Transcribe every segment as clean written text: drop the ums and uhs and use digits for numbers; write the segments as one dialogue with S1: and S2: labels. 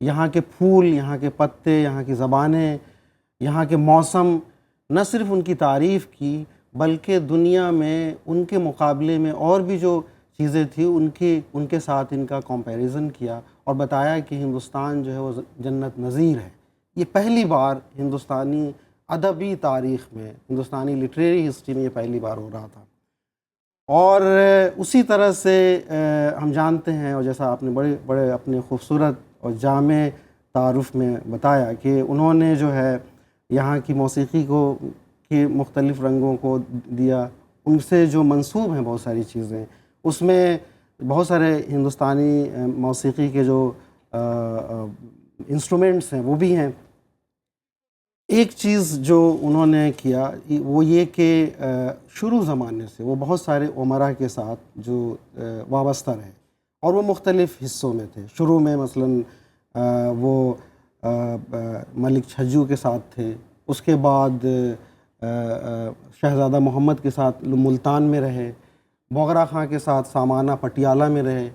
S1: یہاں کے پھول، یہاں کے پتے، یہاں کی زبانیں، یہاں کے موسم، نہ صرف ان کی تعریف کی بلکہ دنیا میں ان کے مقابلے میں اور بھی جو چیزیں تھیں ان کے ساتھ ان کا کمپیریزن کیا اور بتایا کہ ہندوستان جو ہے وہ جنت نظیر ہے۔ یہ پہلی بار ہندوستانی ادبی تاریخ میں، ہندوستانی لٹریری ہسٹری میں یہ پہلی بار ہو رہا تھا۔ اور اسی طرح سے ہم جانتے ہیں، اور جیسا آپ نے بڑے اپنے خوبصورت اور جامع تعارف میں بتایا کہ انہوں نے جو ہے یہاں کی موسیقی کے مختلف رنگوں کو دیا، ان سے جو منسوب ہیں بہت ساری چیزیں، اس میں بہت سارے ہندوستانی موسیقی کے جو انسٹرومنٹس ہیں وہ بھی ہیں۔ ایک چیز جو انہوں نے کیا وہ یہ کہ شروع زمانے سے وہ بہت سارے عمرا کے ساتھ جو وابستہ رہے اور وہ مختلف حصوں میں تھے۔ شروع میں مثلاً وہ ملک چھجو کے ساتھ تھے، اس کے بعد شہزادہ محمد کے ساتھ ملتان میں رہے، بغرا خاں کے ساتھ سامانہ پٹیالہ میں رہے،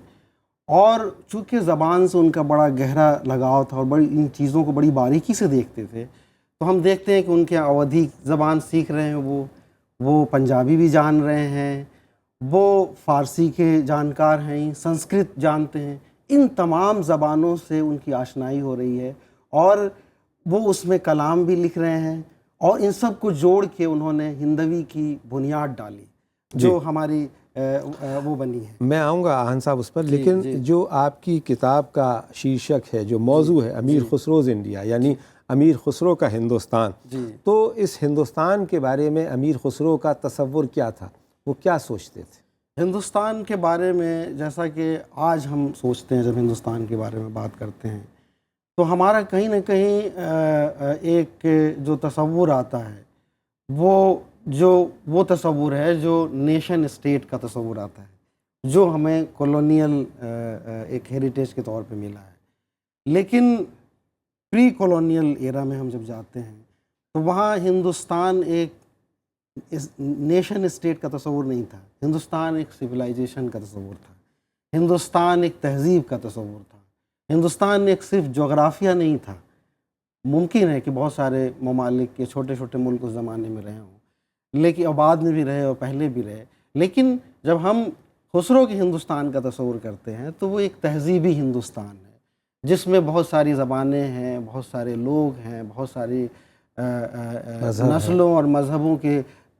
S1: اور چونکہ زبان سے ان کا بڑا گہرا لگاؤ تھا اور ان چیزوں کو بڑی باریکی سے دیکھتے تھے، تو ہم دیکھتے ہیں کہ ان کے اودھی زبان سیکھ رہے ہیں، وہ پنجابی بھی جان رہے ہیں، وہ فارسی کے جانکار ہیں، سنسکرت جانتے ہیں، ان تمام زبانوں سے ان کی آشنائی ہو رہی ہے اور وہ اس میں کلام بھی لکھ رہے ہیں، اور ان سب کو جوڑ کے انہوں نے ہندوی کی بنیاد ڈالی جو ہماری وہ بنی ہے۔
S2: میں آؤں گا آہن صاحب اس پر، لیکن جو آپ کی کتاب کا شیرشک ہے، جو موضوع ہے امیر خسروز انڈیا، یعنی امیر خسرو کا ہندوستان، تو اس ہندوستان کے بارے میں امیر خسرو کا تصور کیا تھا؟ وہ کیا سوچتے تھے؟
S1: ہندوستان کے بارے میں جیسا کہ آج ہم سوچتے ہیں، جب ہندوستان کے بارے میں بات کرتے ہیں تو ہمارا کہیں نہ کہیں ایک جو تصور آتا ہے وہ تصور ہے جو نیشن اسٹیٹ کا تصور آتا ہے، جو ہمیں کولونیل ایک ہیریٹیج کے طور پہ ملا ہے۔ لیکن پری کولونیل ایرا میں ہم جب جاتے ہیں تو وہاں ہندوستان ایک نیشن اسٹیٹ کا تصور نہیں تھا، ہندوستان ایک سویلائزیشن کا تصور تھا، ہندوستان ایک تہذیب کا تصور تھا، ہندوستان ایک صرف جغرافیہ نہیں تھا۔ ممکن ہے کہ بہت سارے ممالک کے چھوٹے چھوٹے ملک اس زمانے میں رہے ہوں، لیکن بعد میں بھی رہے اور پہلے بھی رہے، لیکن جب ہم خسرو کے ہندوستان کا تصور کرتے ہیں تو وہ ایک تہذیبی ہندوستان ہے جس میں بہت ساری زبانیں ہیں، بہت سارے لوگ ہیں، بہت ساری نسلوں اور مذہبوں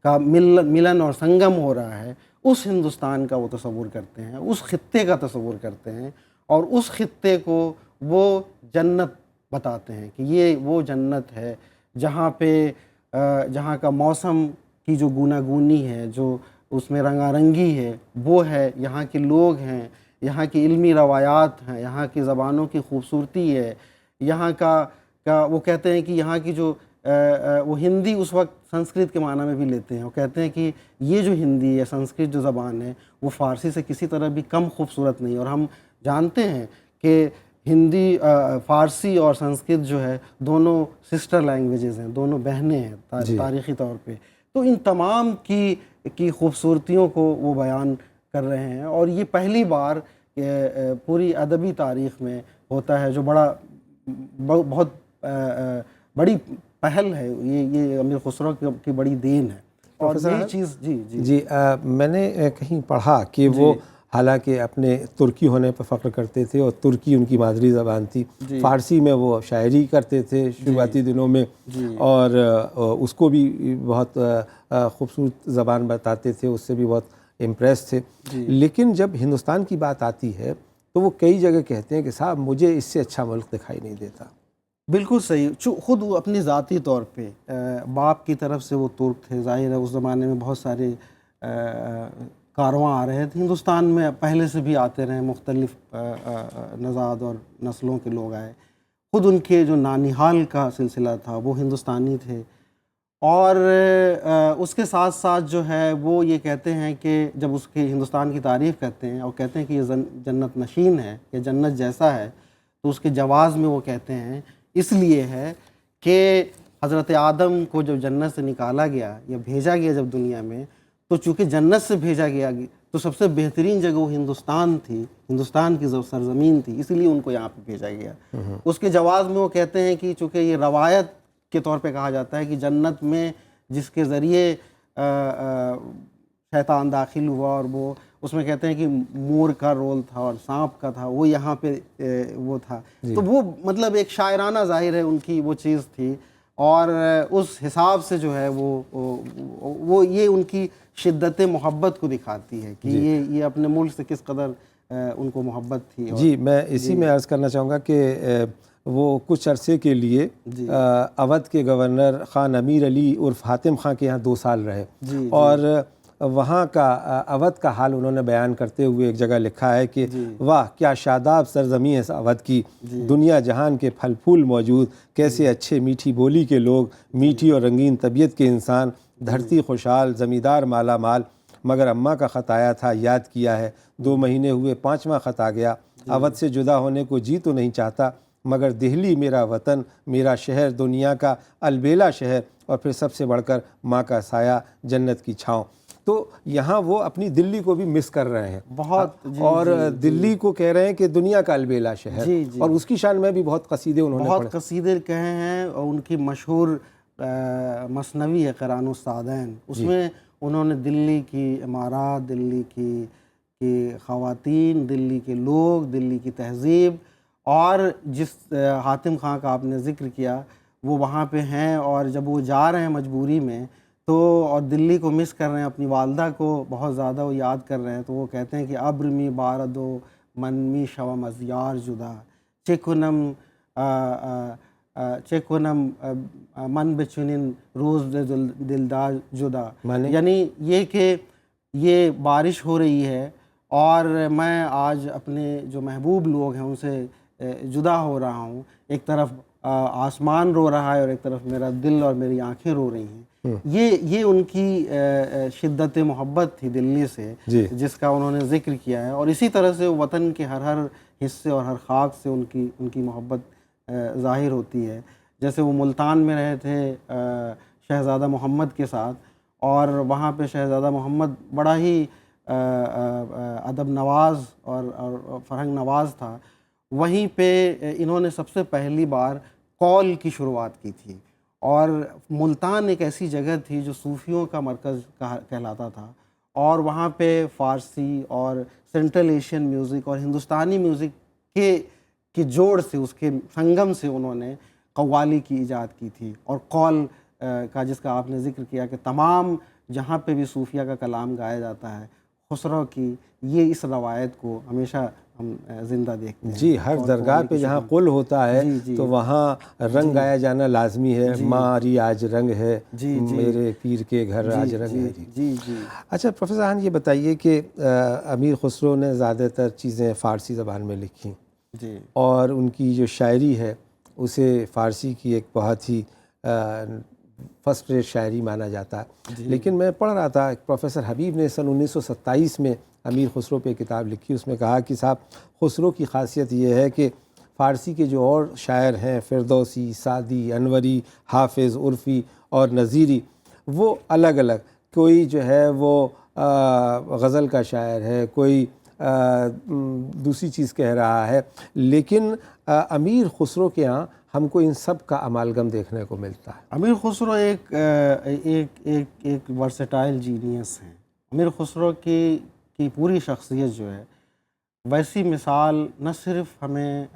S1: کا ملن اور سنگم ہو رہا ہے۔ اس ہندوستان کا وہ تصور کرتے ہیں، اس خطے کا تصور کرتے ہیں، اور اس خطے کو وہ جنت بتاتے ہیں کہ یہ وہ جنت ہے جہاں کا موسم کی جو گوناگونی ہے، جو اس میں رنگا رنگی ہے، وہ ہے، یہاں کے لوگ ہیں، یہاں کی علمی روایات ہیں، یہاں کی زبانوں کی خوبصورتی ہے، یہاں کا وہ کہتے ہیں کہ یہاں کی جو وہ ہندی اس وقت سنسکرت کے معنی میں بھی لیتے ہیں، وہ کہتے ہیں کہ یہ جو ہندی ہے، سنسکرت جو زبان ہے، وہ فارسی سے کسی طرح بھی کم خوبصورت نہیں، اور ہم جانتے ہیں کہ ہندی، فارسی اور سنسکرت جو ہے دونوں سسٹر لینگویجز ہیں، دونوں بہنیں ہیں تاریخی طور پہ۔ تو ان تمام کی خوبصورتیوں کو وہ بیان کر رہے ہیں، اور یہ پہلی بار پوری ادبی تاریخ میں ہوتا ہے، جو بہت بڑی پہل ہے، یہ امیر خسرو کی بڑی دین ہے۔ اور یہی چیز
S2: جی میں نے کہیں پڑھا کہ وہ حالانکہ اپنے ترکی ہونے پر فخر کرتے تھے اور ترکی ان کی مادری زبان تھی، فارسی میں وہ شاعری کرتے تھے شروعاتی دنوں میں، اور اس کو بھی بہت خوبصورت زبان بتاتے تھے، اس سے بھی بہت امپریس تھے۔ لیکن جب ہندوستان کی بات آتی ہے تو وہ کئی جگہ کہتے ہیں کہ صاحب مجھے اس سے اچھا ملک دکھائی نہیں دیتا۔
S1: بالکل صحیح، خود وہ اپنی ذاتی طور پہ باپ کی طرف سے وہ ترک تھے، ظاہر ہے اس زمانے میں بہت سارے کارواں آ رہے تھے، ہندوستان میں پہلے سے بھی آتے رہے، مختلف نژاد اور نسلوں کے لوگ آئے، خود ان کے جو نانیہال کا سلسلہ تھا وہ ہندوستانی تھے، اور اس کے ساتھ ساتھ جو ہے وہ یہ کہتے ہیں کہ جب اس کے ہندوستان کی تعریف کرتے ہیں اور کہتے ہیں کہ یہ جنت نشین ہے، یہ جنت جیسا ہے، تو اس کے جواز میں وہ کہتے ہیں اس لیے ہے کہ حضرت آدم کو جب جنت سے نکالا گیا یا بھیجا گیا جب دنیا میں، تو چونکہ جنت سے بھیجا گیا تو سب سے بہترین جگہ وہ ہندوستان تھی، ہندوستان کی سرزمین تھی، اسی لیے ان کو یہاں پہ بھیجا گیا۔ اس کے جواز میں وہ کہتے ہیں کہ چونکہ یہ روایت کے طور پہ کہا جاتا ہے کہ جنت میں جس کے ذریعے شیطان داخل ہوا، اور وہ اس میں کہتے ہیں کہ مور کا رول تھا اور سانپ کا تھا، وہ یہاں پہ وہ تھا، تو وہ مطلب ایک شاعرانہ ظاہر ہے ان کی وہ چیز تھی، اور اس حساب سے جو ہے وہ یہ ان کی شدت محبت کو دکھاتی ہے کہ یہ اپنے ملک سے کس قدر ان کو محبت تھی۔
S2: جی میں اسی میں عرض کرنا چاہوں گا کہ وہ کچھ عرصے کے لیے اودھ کے گورنر خان امیر علی عرف حاتم خان کے یہاں 2 سال رہے، اور وہاں کا اودھ کا حال انہوں نے بیان کرتے ہوئے ایک جگہ لکھا ہے کہ واہ کیا شاداب سرزمین ہے اودھ کی، دنیا جہان کے پھل پھول موجود، کیسے اچھے میٹھی بولی کے لوگ، میٹھی اور رنگین طبیعت کے انسان، دھرتی خوشحال، زمیندار مالا مال، مگر اماں کا خط آیا تھا یاد کیا ہے، 2 مہینے ہوئے 5واں خط آ گیا، اودھ سے جدا ہونے کو جی تو نہیں چاہتا، مگر دہلی میرا وطن، میرا شہر، دنیا کا البیلا شہر، اور پھر سب سے بڑھ کر ماں کا سایہ، جنت کی چھاؤں۔ تو یہاں وہ اپنی دلی کو بھی مس کر رہے ہیں
S1: بہت،
S2: اور دلی کو کہہ رہے ہیں کہ دنیا کا البیلا شہر، اور اس کی شان میں بھی بہت قصیدے انہوں نے
S1: بہت قصیدے کہے ہیں، اور ان کی مشہور مثنوی ہے قران السعدین، اس میں انہوں نے دلی کی عمارات، دلی کی خواتین، دلی کے لوگ، دلی کی تہذیب، اور جس حاتم خان کا آپ نے ذکر کیا وہ وہاں پہ ہیں، اور جب وہ جا رہے ہیں مجبوری میں تو اور دلی کو مس کر رہے ہیں، اپنی والدہ کو بہت زیادہ وہ یاد کر رہے ہیں، تو وہ کہتے ہیں کہ ابر می بارد و من می شوم از یار جدا، چکنم من بچنین روز دلدار جدا، یعنی یہ کہ یہ بارش ہو رہی ہے اور میں آج اپنے جو محبوب لوگ ہیں ان سے جدا ہو رہا ہوں، ایک طرف آسمان رو رہا ہے اور ایک طرف میرا دل اور میری آنکھیں رو رہی ہیں۔ یہ ان کی شدت محبت تھی دلی سے، جس کا انہوں نے ذکر کیا ہے، اور اسی طرح سے وطن کے ہر حصے اور ہر خاک سے ان کی محبت ظاہر ہوتی ہے۔ جیسے وہ ملتان میں رہے تھے شہزادہ محمد کے ساتھ، اور وہاں پہ شہزادہ محمد بڑا ہی ادب نواز اور فرہنگ نواز تھا، وہیں پہ انہوں نے سب سے پہلی بار قول کی شروعات کی تھی، اور ملتان ایک ایسی جگہ تھی جو صوفیوں کا مرکز کہلاتا تھا، اور وہاں پہ فارسی اور سینٹرل ایشین میوزک اور ہندوستانی میوزک کے جوڑ سے، اس کے سنگم سے انہوں نے قوالی کی ایجاد کی تھی، اور قول کا جس کا آپ نے ذکر کیا کہ تمام جہاں پہ بھی صوفیہ کا کلام گایا جاتا ہے خسرو کی، یہ اس روایت کو ہمیشہ ہم زندہ دیکھتے ہیں۔
S2: جی ہر درگاہ پہ جہاں قل ہوتا ہے تو وہاں رنگ گایا جانا لازمی ہے، ماری آج رنگ ہے، میرے پیر کے گھر آج رنگ ہے۔
S1: جی
S2: اچھا پروفیسر خان یہ بتائیے کہ امیر خسرو نے زیادہ تر چیزیں فارسی زبان میں لکھیں، اور ان کی جو شاعری ہے اسے فارسی کی ایک بہت ہی فرسٹ ریٹ شاعری مانا جاتا ہے، لیکن میں پڑھ رہا تھا پروفیسر حبیب نے سن 1927 میں امیر خسرو پہ کتاب لکھی، اس میں کہا کہ صاحب خسرو کی خاصیت یہ ہے کہ فارسی کے جو اور شاعر ہیں فردوسی، سعدی، انوری، حافظ، عرفی اور نظیری، وہ الگ الگ، کوئی جو ہے وہ غزل کا شاعر ہے، کوئی دوسری چیز کہہ رہا ہے، لیکن امیر خسرو کے ہاں ہم کو ان سب کا امالگم دیکھنے کو ملتا ہے۔
S1: امیر خسرو ایک ورسٹائل جینیس ہیں۔ امیر خسرو کی پوری شخصیت جو ہے، ویسی مثال نہ صرف ہمیں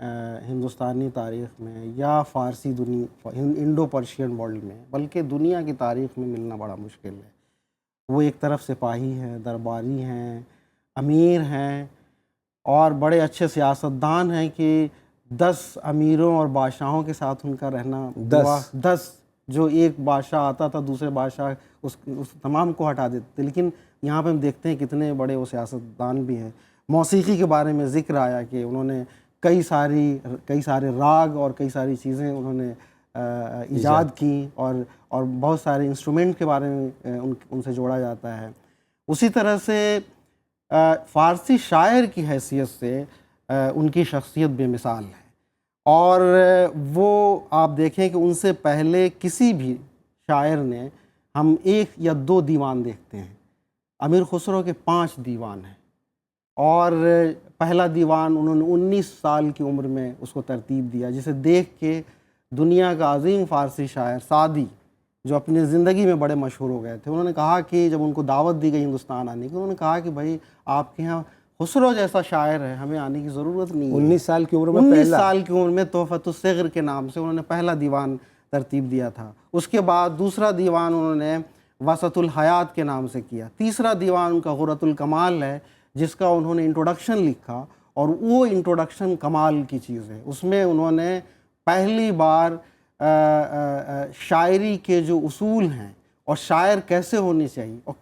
S1: ہندوستانی تاریخ میں یا فارسی انڈو پرشین ورلڈ میں، بلکہ دنیا کی تاریخ میں ملنا بڑا مشکل ہے۔ وہ ایک طرف سپاہی ہیں، درباری ہیں، امیر ہیں، اور بڑے اچھے سیاستدان ہیں کہ 10 امیروں اور بادشاہوں کے ساتھ ان کا رہنا، 10 جو ایک بادشاہ آتا تھا دوسرے بادشاہ اس تمام کو ہٹا دیتے تھے، لیکن یہاں پہ ہم دیکھتے ہیں کتنے بڑے وہ سیاستدان بھی ہیں۔ موسیقی کے بارے میں ذکر آیا کہ انہوں نے کئی سارے راگ اور کئی ساری چیزیں انہوں نے ایجاد کی، اور بہت سارے انسٹرومنٹ کے بارے میں ان سے جوڑا جاتا ہے۔ اسی طرح سے فارسی شاعر کی حیثیت سے ان کی شخصیت بے مثال ہے، اور وہ آپ دیکھیں کہ ان سے پہلے کسی بھی شاعر نے ہم 1 یا 2 دیوان دیکھتے ہیں، امیر خسرو کے 5 دیوان ہیں، اور پہلا دیوان انہوں نے 19 سال کی عمر میں اس کو ترتیب دیا، جسے دیکھ کے دنیا کا عظیم فارسی شاعر سعدی، جو اپنی زندگی میں بڑے مشہور ہو گئے تھے، انہوں نے کہا کہ جب ان کو دعوت دی گئی ہندوستان آنے کی، انہوں نے کہا کہ بھائی آپ کے یہاں خسرو جیسا شاعر ہے، ہمیں آنے کی ضرورت نہیں ہے۔
S2: 19 سال کی عمر میں
S1: 19
S2: پہلا
S1: سال کی عمر میں تحفۃ الصغر کے نام سے انہوں نے پہلا دیوان ترتیب دیا تھا۔ اس کے بعد دوسرا دیوان انہوں نے وسط الحیات کے نام سے کیا۔ تیسرا دیوان ان کا غرۃ الکمال ہے، جس کا انہوں نے انٹروڈکشن لکھا، اور وہ انٹروڈکشن کمال کی چیز ہے۔ اس میں انہوں نے پہلی بار شاعری کے جو اصول ہیں اور شاعر کیسے ہونی چاہیے اور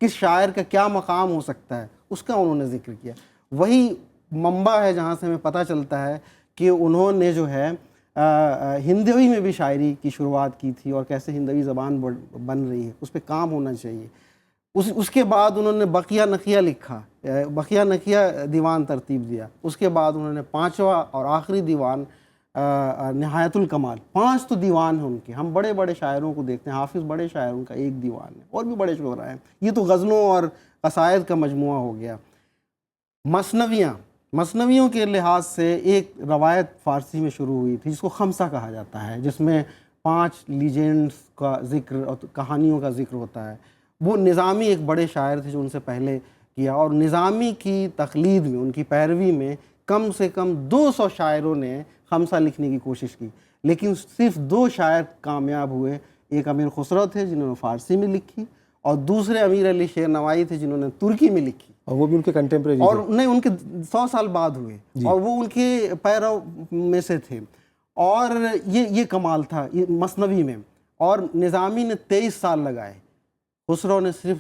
S1: کس شاعر کا کیا مقام ہو سکتا ہے، اس کا انہوں نے ذکر کیا۔ وہی منبع ہے جہاں سے ہمیں پتہ چلتا ہے کہ انہوں نے جو ہے ہندوی میں بھی شاعری کی شروعات کی تھی، اور کیسے ہندوی زبان بن رہی ہے اس پہ کام ہونا چاہیے۔ اس کے بعد انہوں نے بقیہ نقیہ لکھا، بقیہ نقیہ دیوان ترتیب دیا۔ اس کے بعد انہوں نے 5واں اور آخری دیوان نہایت الکمال، 5 تو دیوان ہیں ان کے۔ ہم بڑے بڑے شاعروں کو دیکھتے ہیں، حافظ بڑے شاعروں کا 1 دیوان ہے، اور بھی بڑے شعراء ہیں۔ یہ تو غزلوں اور قصائد کا مجموعہ ہو گیا۔ مثنویوں کے لحاظ سے ایک روایت فارسی میں شروع ہوئی تھی جس کو خمسہ کہا جاتا ہے، جس میں 5 لیجنڈز کا ذکر اور کہانیوں کا ذکر ہوتا ہے۔ وہ نظامی ایک بڑے شاعر تھے جو ان سے پہلے کیا، اور نظامی کی تقلید میں، ان کی پیروی میں کم سے کم 200 شاعروں نے خمسہ لکھنے کی کوشش کی، لیکن صرف 2 شاعر کامیاب ہوئے۔ ایک امیر خسرو تھے جنہوں نے فارسی میں لکھی، اور دوسرے امیر علی شیر نوائی تھے جنہوں نے ترکی میں لکھی،
S2: اور وہ بھی ان کے کنٹمپریری
S1: اور نہیں، ان کے 100 سال بعد ہوئے، اور وہ ان کے پیرو میں سے تھے۔ اور یہ کمال تھا یہ مثنوی میں، اور نظامی نے 23 سال لگائے، خسرو نے صرف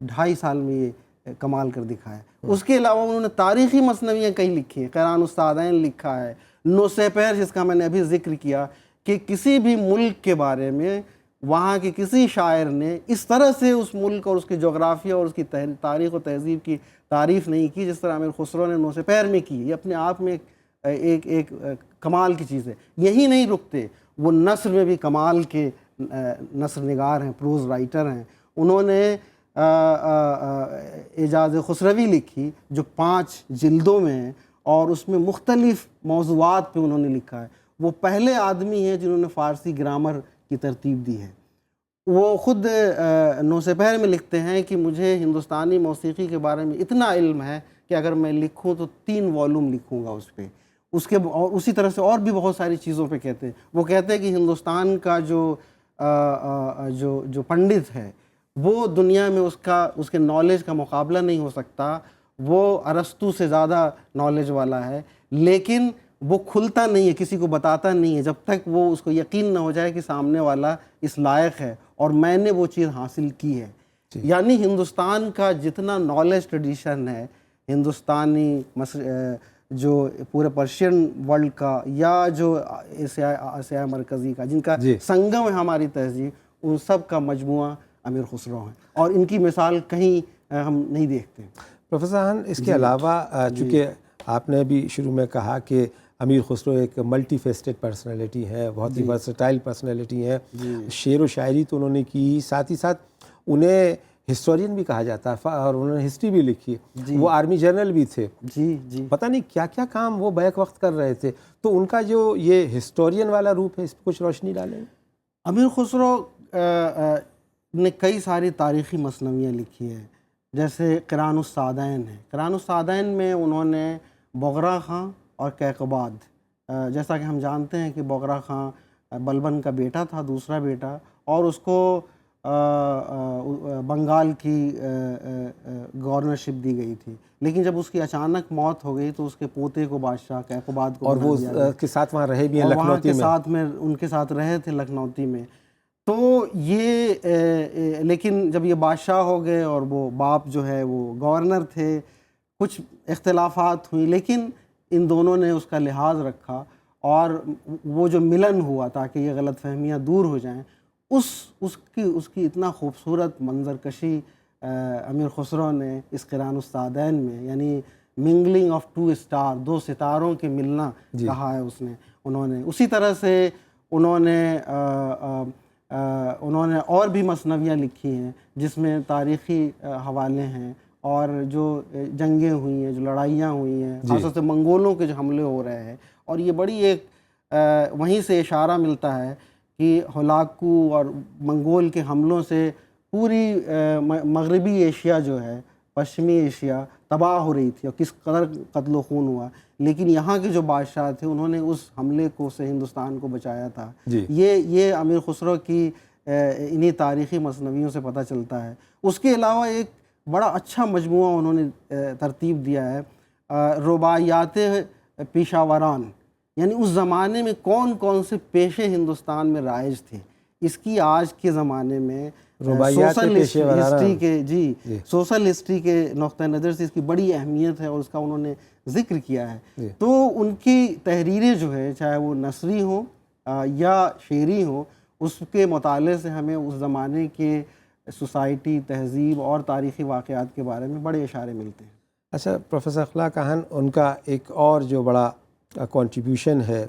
S1: 2.5 سال میں یہ کمال کر دکھایا۔ اس کے علاوہ انہوں نے تاریخی مثنویاں کئی لکھی ہیں، قرآن السعدین لکھا ہے، نوسیپیر جس کا میں نے ابھی ذکر کیا، کہ کسی بھی ملک کے بارے میں وہاں کے کسی شاعر نے اس طرح سے اس ملک اور اس کی جغرافیہ اور اس کی تاریخ و تہذیب کی تعریف نہیں کی جس طرح امیر خسرو نے نوسیپیر میں کی۔ یہ اپنے آپ میں ایک کمال کی چیز ہے۔ یہی نہیں رکتے، وہ نثر میں بھی کمال کے نثر نگار ہیں، پروز رائٹر ہیں۔ انہوں نے اعجاز خسروی لکھی جو 5 جلدوں میں ہے، اور اس میں مختلف موضوعات پہ انہوں نے لکھا ہے۔ وہ پہلے آدمی ہیں جنہوں نے فارسی گرامر کی ترتیب دی ہے۔ وہ خود نوسیپیر میں لکھتے ہیں کہ مجھے ہندوستانی موسیقی کے بارے میں اتنا علم ہے کہ اگر میں لکھوں تو 3 والیوم لکھوں گا اس پہ۔ اور اسی طرح سے اور بھی بہت ساری چیزوں پہ کہتے ہیں۔ وہ کہتے ہیں کہ ہندوستان کا جو پنڈت ہے وہ دنیا میں اس کے نالج کا مقابلہ نہیں ہو سکتا، وہ ارسطو سے زیادہ نالج والا ہے، لیکن وہ کھلتا نہیں ہے، کسی کو بتاتا نہیں ہے جب تک وہ اس کو یقین نہ ہو جائے کہ سامنے والا اس لائق ہے اور میں نے وہ چیز حاصل کی ہے۔ یعنی ہندوستان کا جتنا نالج ٹریڈیشن ہے، ہندوستانی جو پورے پرشین ورلڈ کا یا جو ایشیا مرکزی کا، جن کا سنگم ہے ہماری تہذیب، ان سب کا مجموعہ امیر خسرو ہیں، اور ان کی مثال کہیں ہم نہیں دیکھتے۔
S2: پروفیسر احسان، اس کے علاوہ چونکہ آپ نے بھی شروع میں کہا کہ امیر خسرو ایک ملٹی فیسٹڈ پرسنالٹی ہے، بہت ہی ورسٹائل پرسنالٹی ہے، شعر و شاعری تو انہوں نے کی، ساتھ ہی ساتھ انہیں ہسٹورین بھی کہا جاتا ہے، اور انہوں نے ہسٹری بھی لکھی، وہ آرمی جنرل بھی تھے، پتہ نہیں کیا کیا کام وہ بیک وقت کر رہے تھے۔ تو ان کا جو یہ ہسٹورین والا روپ ہے، اس پہ کچھ روشنی ڈالیں۔
S1: امیر خسرو نے کئی ساری تاریخی مثنویاں لکھی ہیں، جیسے قرآن السعدین ہے۔ قرآن السعدین میں انہوں نے بغرا خاں اور کیقباد، جیسا کہ ہم جانتے ہیں کہ بغرا خاں بلبن کا بیٹا تھا، دوسرا بیٹا، اور اس کو بنگال کی گورنرشپ دی گئی تھی، لیکن جب اس کی اچانک موت ہو گئی تو اس کے پوتے کو بادشاہ کیقباد کو،
S2: اور وہ کے ساتھ وہاں رہے بھی ہیں لکھنؤتی میں،
S1: ساتھ میں ان کے ساتھ رہے تھے لکھنؤتی میں۔ تو یہ لیکن جب یہ بادشاہ ہو گئے اور وہ باپ جو ہے وہ گورنر تھے، کچھ اختلافات ہوئی، لیکن ان دونوں نے اس کا لحاظ رکھا، اور وہ جو ملن ہوا تاکہ یہ غلط فہمیاں دور ہو جائیں، اس کی اتنا خوبصورت منظر کشی امیر خسرو نے اس قرآن السعدین میں، یعنی منگلنگ آف 2 اسٹار، 2 ستاروں کے ملنا کہا ہے اس نے، انہوں نے اسی طرح سے انہوں نے انہوں نے اور بھی مثنویاں لکھی ہیں جس میں تاریخی حوالے ہیں اور جو جنگیں ہوئی ہیں، جو لڑائیاں ہوئی ہیں، خاص طور سے منگولوں کے جو حملے ہو رہے ہیں، اور یہ بڑی ایک وہیں سے اشارہ ملتا ہے کہ ہلاکو اور منگول کے حملوں سے پوری مغربی ایشیا جو ہے، پشچمی ایشیا تباہ ہو رہی تھی اور کس قدر قتل و خون ہوا، لیکن یہاں کے جو بادشاہ تھے انہوں نے اس حملے کو سے ہندوستان کو بچایا تھا۔ یہ امیر خسرو کی انہی تاریخی مثنویوں سے پتہ چلتا ہے۔ اس کے علاوہ ایک بڑا اچھا مجموعہ انہوں نے ترتیب دیا ہے، رباعیات پیشہ وران، یعنی اس زمانے میں کون کون سے پیشے ہندوستان میں رائج تھے۔ اس کی آج کے زمانے میں سوشل ہسٹری کے سوشل ہسٹری کے نقطہ نظر سے اس کی بڑی اہمیت ہے اور اس کا انہوں نے ذکر کیا ہے۔ تو ان کی تحریریں جو ہے، چاہے وہ نثری ہوں یا شعری ہوں، اس کے مطالعے سے ہمیں اس زمانے کے سوسائٹی، تہذیب اور تاریخی واقعات کے بارے میں بڑے اشارے ملتے ہیں۔
S2: اچھا پروفیسر اخلاق کہن، ان کا ایک اور جو بڑا کنٹریبیوشن ہے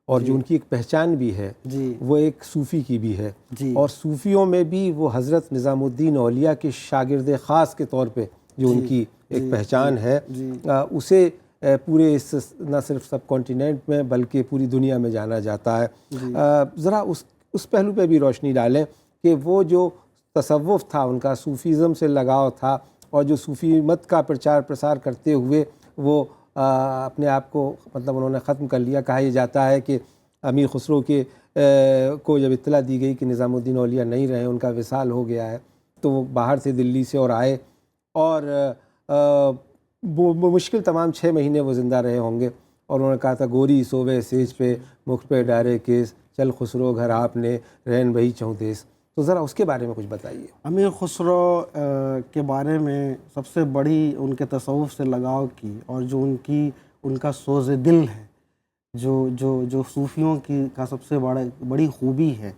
S2: اور جو ان کی ایک پہچان بھی ہے، وہ ایک صوفی کی بھی ہے، اور صوفیوں میں بھی وہ حضرت نظام الدین اولیاء کے شاگرد خاص کے طور پہ جو ان کی ایک پہچان ہے، اسے پورے اس نہ صرف سب کانٹیننٹ میں بلکہ پوری دنیا میں جانا جاتا ہے۔ ذرا اس پہلو پہ بھی روشنی ڈالیں کہ وہ جو تصوف تھا، ان کا صوفیزم سے لگاؤ تھا، اور جو صوفی مت کا پرچار پرسار کرتے ہوئے وہ اپنے آپ کو مطلب انہوں نے ختم کر لیا۔ کہا یہ جاتا ہے کہ امیر خسرو کو جب اطلاع دی گئی کہ نظام الدین اولیاء نہیں رہے، ان کا وصال ہو گیا ہے، تو وہ باہر سے دلی سے اور آئے، اور مشکل تمام 6 مہینے وہ زندہ رہے ہوں گے، اور انہوں نے کہا تھا گوری سوبے سیج پہ مکھ پہ ڈارے کیس، چل خسرو گھر آپ نے رہن بہی چوں دیس۔ تو ذرا اس کے بارے میں کچھ بتائیے۔
S1: امیر خسرو کے بارے میں سب سے بڑی ان کے تصوف سے لگاؤ کی، اور جو ان کا سوز دل ہے، جو صوفیوں کا سب سے بڑی خوبی ہے،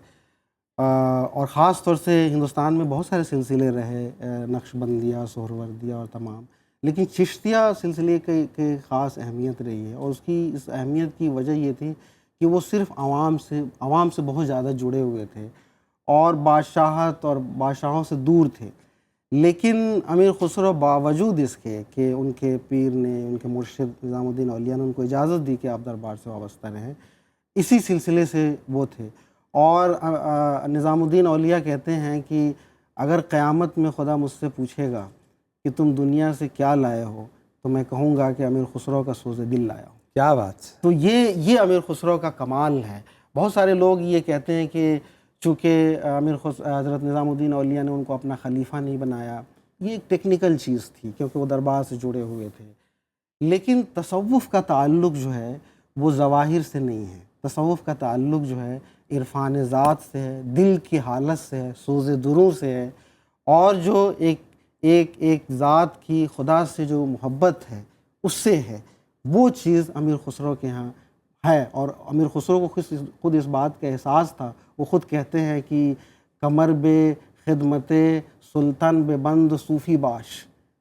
S1: اور خاص طور سے ہندوستان میں بہت سارے سلسلے رہے، نقش بندیہ، سہروردیہ اور تمام، لیکن چشتیہ سلسلے کی خاص اہمیت رہی ہے، اور اس کی اس اہمیت کی وجہ یہ تھی کہ وہ صرف عوام سے بہت زیادہ جڑے ہوئے تھے اور بادشاہت اور بادشاہوں سے دور تھے۔ لیکن امیر خسرو باوجود اس کے کہ ان کے پیر نے، ان کے مرشد نظام الدین اولیاء نے ان کو اجازت دی کہ آپ دربار سے وابستہ رہیں، اسی سلسلے سے وہ تھے۔ اور نظام الدین اولیاء کہتے ہیں کہ اگر قیامت میں خدا مجھ سے پوچھے گا کہ تم دنیا سے کیا لائے ہو، تو میں کہوں گا کہ امیر خسرو کا سوز دل لایا ہوں۔
S2: کیا بات! تو
S1: یہ امیر خسرو کا کمال ہے۔ بہت سارے لوگ یہ کہتے ہیں کہ چونکہ حضرت نظام الدین اولیاء نے ان کو اپنا خلیفہ نہیں بنایا، یہ ایک ٹیکنیکل چیز تھی کیونکہ وہ دربار سے جڑے ہوئے تھے، لیکن تصوف کا تعلق جو ہے وہ ظواہر سے نہیں ہے۔ تصوف کا تعلق جو ہے عرفان ذات سے ہے، دل کی حالت سے ہے، سوز دروں سے ہے، اور جو ایک ذات کی خدا سے جو محبت ہے اس سے ہے، وہ چیز امیر خسرو کے ہاں ہے۔ اور امیر خسرو کو خود اس بات کا احساس تھا، وہ خود کہتے ہیں کہ کمر بے خدمت سلطان بے بند صوفی باش،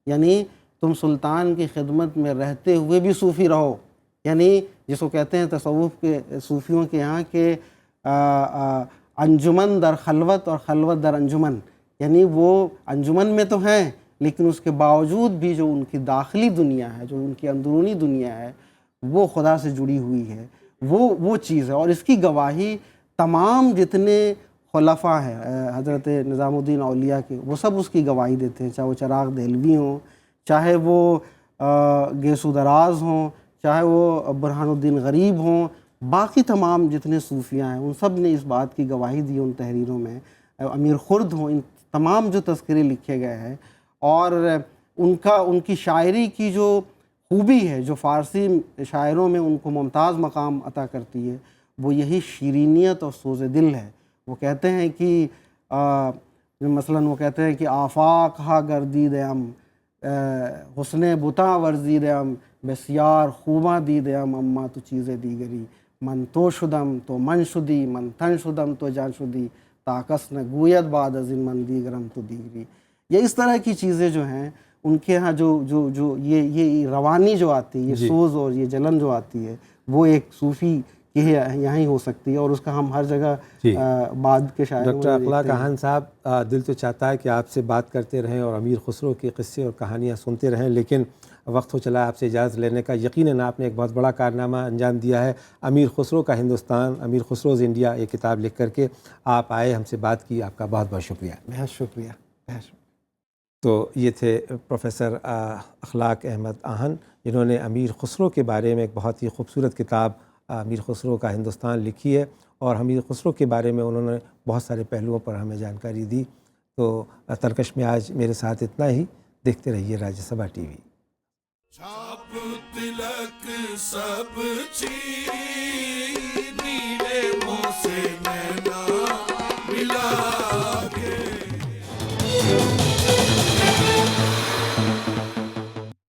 S1: یعنی تم سلطان کی خدمت میں رہتے ہوئے بھی صوفی رہو، یعنی جس کو کہتے ہیں تصوف کے صوفیوں کے یہاں کہ انجمن در خلوت اور خلوت در انجمن، یعنی وہ انجمن میں تو ہیں لیکن اس کے باوجود بھی جو ان کی داخلی دنیا ہے، جو ان کی اندرونی دنیا ہے، وہ خدا سے جڑی ہوئی ہے، وہ چیز ہے۔ اور اس کی گواہی تمام جتنے خلفاء ہیں حضرت نظام الدین اولیاء کے، وہ سب اس کی گواہی دیتے ہیں، چاہے وہ چراغ دہلوی ہوں، چاہے وہ گیسو دراز ہوں، چاہے وہ برہان الدین غریب ہوں، باقی تمام جتنے صوفیاء ہیں ان سب نے اس بات کی گواہی دی ان تحریروں میں، امیر خرد ہوں، ان تمام جو تذکرے لکھے گئے ہیں، اور ان کی شاعری کی جو خوبی ہے، جو فارسی شاعروں میں ان کو ممتاز مقام عطا کرتی ہے، وہ یہی شیرینیت اور سوز دل ہے۔ وہ کہتے ہیں کہ مثلاً وہ کہتے ہیں کہ آفاق ہا گردید ام، حسن بتا ورزید ام، بسیار خوباں دید ام، اما تو چیزیں دیگری، من تو شدم تو من شدی، من تن شدم تو جان شدی، تاکس نہ گوید بعد از این من دیگرم تو دیگری۔ یہ اس طرح کی چیزیں جو ہیں ان کے ہاں جو یہ روانی جو آتی ہے، یہ سوز اور یہ جلن جو آتی ہے، وہ ایک صوفی کہ یہاں ہی ہو سکتی ہے، اور اس کا ہم ہر جگہ بعد کے شاعروں
S2: ڈاکٹر اخلاق احان صاحب، دل تو چاہتا ہے کہ آپ سے بات کرتے رہیں اور امیر خسرو کے قصے اور کہانیاں سنتے رہیں، لیکن وقت ہو چلا آپ سے اجازت لینے کا۔ یقیناً آپ نے ایک بہت بڑا کارنامہ انجام دیا ہے، امیر خسرو کا ہندوستان، امیر خسروز انڈیا، یہ کتاب لکھ کر کے آپ آئے، ہم سے بات کی، آپ کا بہت بہت شکریہ۔
S1: بہت شکریہ، بہت شکریہ۔
S2: تو یہ تھے پروفیسر اخلاق احمد آہن، جنہوں نے امیر خسرو کے بارے میں ایک بہت ہی خوبصورت کتاب امیر خسرو کا ہندوستان لکھی ہے، اور امیر خسرو کے بارے میں انہوں نے بہت سارے پہلوؤں پر ہمیں جانکاری دی۔ تو ترکش میں آج میرے ساتھ اتنا ہی، دیکھتے رہیے راجیہ سبھا ٹی وی۔
S3: چھاپ تلک سب چیز نیلے منہ سے نینا ملا کے